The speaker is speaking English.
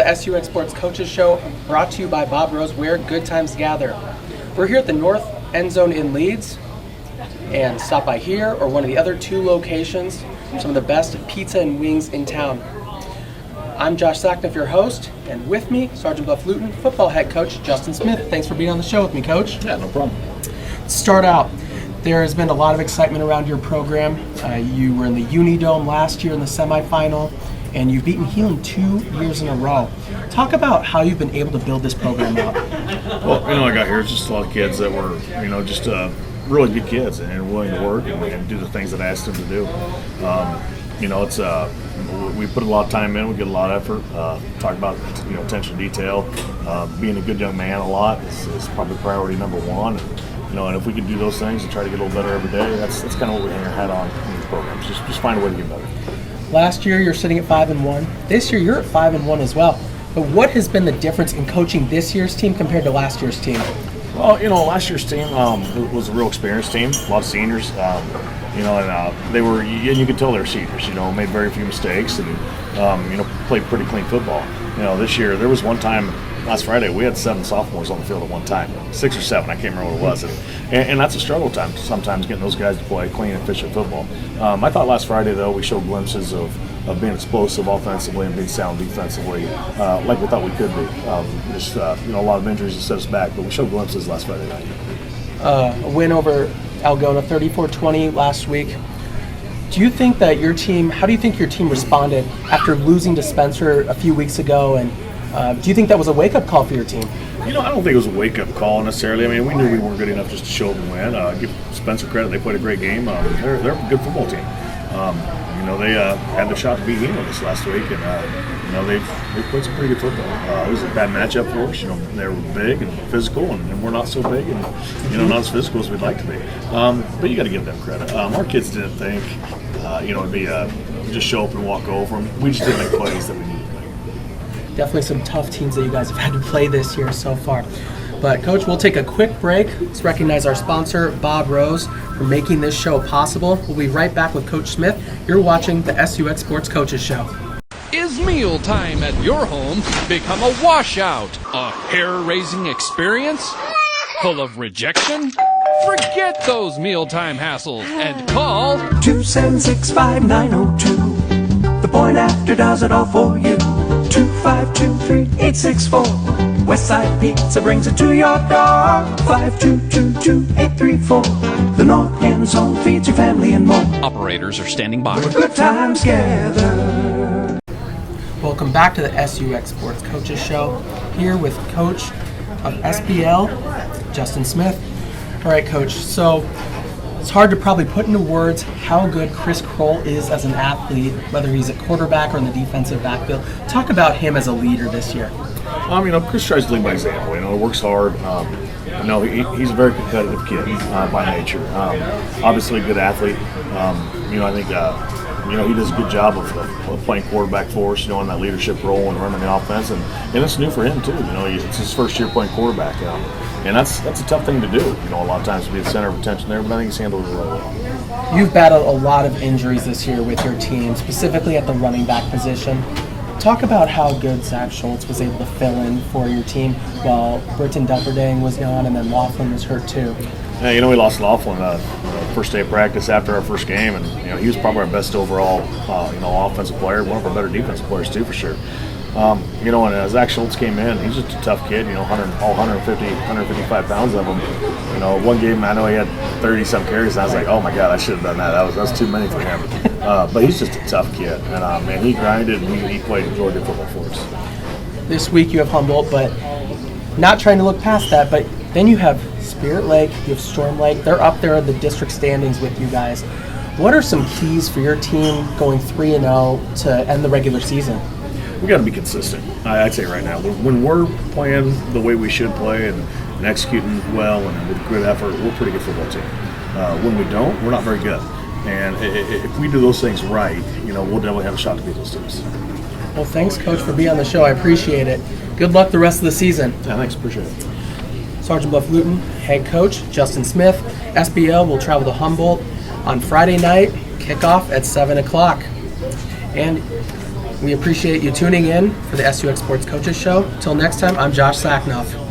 the SUX Sports Coaches Show, brought to you by Bob Rose, where good times gather. We're here at the North End Zone in Leeds, and stop by here or one of the other two locations, some of the best pizza and wings in town. I'm Josh Sackniff, your host, and with me, Sergeant Bluff Luton football head coach Justin Smith. Thanks for being on the show with me, Coach. Yeah, no problem. Start out. There has been a lot of excitement around your program. You were in the Unidome last year in the semifinal, and you've beaten Healing 2 years in a row. Talk about how you've been able to build this program out. Well, I got here, it's just a lot of kids that were, just really good kids and willing to work and do the things that I asked them to do. It's we put a lot of time in, we get a lot of effort. Talk about attention to detail, being a good young man a lot is probably priority number one. And if we can do those things and try to get a little better every day, that's kind of what we hang our hat on in these programs. Just find a way to get better. Last year you're sitting at 5-1. This year you're at 5-1 as well. But what has been the difference in coaching this year's team compared to last year's team? Well, last year's team was a real experienced team, a lot of seniors. And they were, and you could tell they were seniors. Made very few mistakes and played pretty clean football. This year there was one time. Last Friday, we had 7 sophomores on the field at one time, 6 or 7, I can't remember what it was. And that's a struggle time sometimes, getting those guys to play clean, efficient football. I thought last Friday, though, we showed glimpses of being explosive offensively and being sound defensively, like we thought we could be. A lot of injuries that set us back, but we showed glimpses last Friday night. A win over Algona, 34-20 last week. Do you think that how do you think your team responded after losing to Spencer a few weeks ago, and do you think that was a wake-up call for your team? I don't think it was a wake-up call necessarily. We knew we weren't good enough just to show up and win. Give Spencer credit; they played a great game. They're a good football team. They had the shot to beat Healing this last week, and they played some pretty good football. It was a bad matchup for us. They were big and physical, and we're not so big and not as physical as we'd like to be. But you got to give them credit. Our kids didn't think it'd be just show up and walk over them. We just didn't make plays that we needed. Definitely some tough teams that you guys have had to play this year so far. But, Coach, we'll take a quick break. Let's recognize our sponsor, Bob Rose, for making this show possible. We'll be right back with Coach Smith. You're watching the SUX Sports Coaches Show. Is mealtime at your home become a washout? A hair-raising experience? Full of rejection? Forget those mealtime hassles and call 276-5902. The point after does it all for you. 2523864. Westside Pizza brings it to your door. 5222834. The North End Zone feeds your family and more. Operators are standing by. Good times gather. Welcome back to the SUX Sports Coaches Show. Here with Coach of SBL, Justin Smith. All right, Coach. So it's hard to probably put into words how good Chris Kroll is as an athlete, whether he's a quarterback or in the defensive backfield. Talk about him as a leader this year. Chris tries to lead by example. He works hard. He's a very competitive kid by nature. Obviously a good athlete. I think he does a good job of playing quarterback for us, in that leadership role and running the offense. And it's new for him, too. It's his first year playing quarterback. And that's a tough thing to do, a lot of times to be the center of attention there, but I think he's handled it really well. You've battled a lot of injuries this year with your team, specifically at the running back position. Talk about how good Zach Schultz was able to fill in for your team while Britton Delperdang was gone and then Laughlin was hurt too. Yeah, we lost Laughlin first day of practice after our first game, and he was probably our best overall offensive player, one of our better defensive players too for sure. When Zach Schultz came in, he's just a tough kid, all 155 pounds of him. One game I know he had 30-some carries, and I was like, oh my God, I should have done that. That was too many for him. But he's just a tough kid, and he grinded, and he played really good football for us. This week you have Humboldt, but not trying to look past that, but then you have Spirit Lake, you have Storm Lake. They're up there in the district standings with you guys. What are some keys for your team going 3-0 to end the regular season? We got to be consistent. I'd say right now, when we're playing the way we should play and executing well and with good effort, we're a pretty good football team. When we don't, we're not very good. And if we do those things right, we'll definitely have a shot to beat those teams. Well, thanks, Coach, for being on the show. I appreciate it. Good luck the rest of the season. Yeah, thanks. Appreciate it. Sergeant Bluff Luton head coach Justin Smith. SBL will travel to Humboldt on Friday night, kickoff at 7 o'clock. And We appreciate you tuning in for the SUX Sports Coaches Show. Till next time, I'm Josh Sacknoff.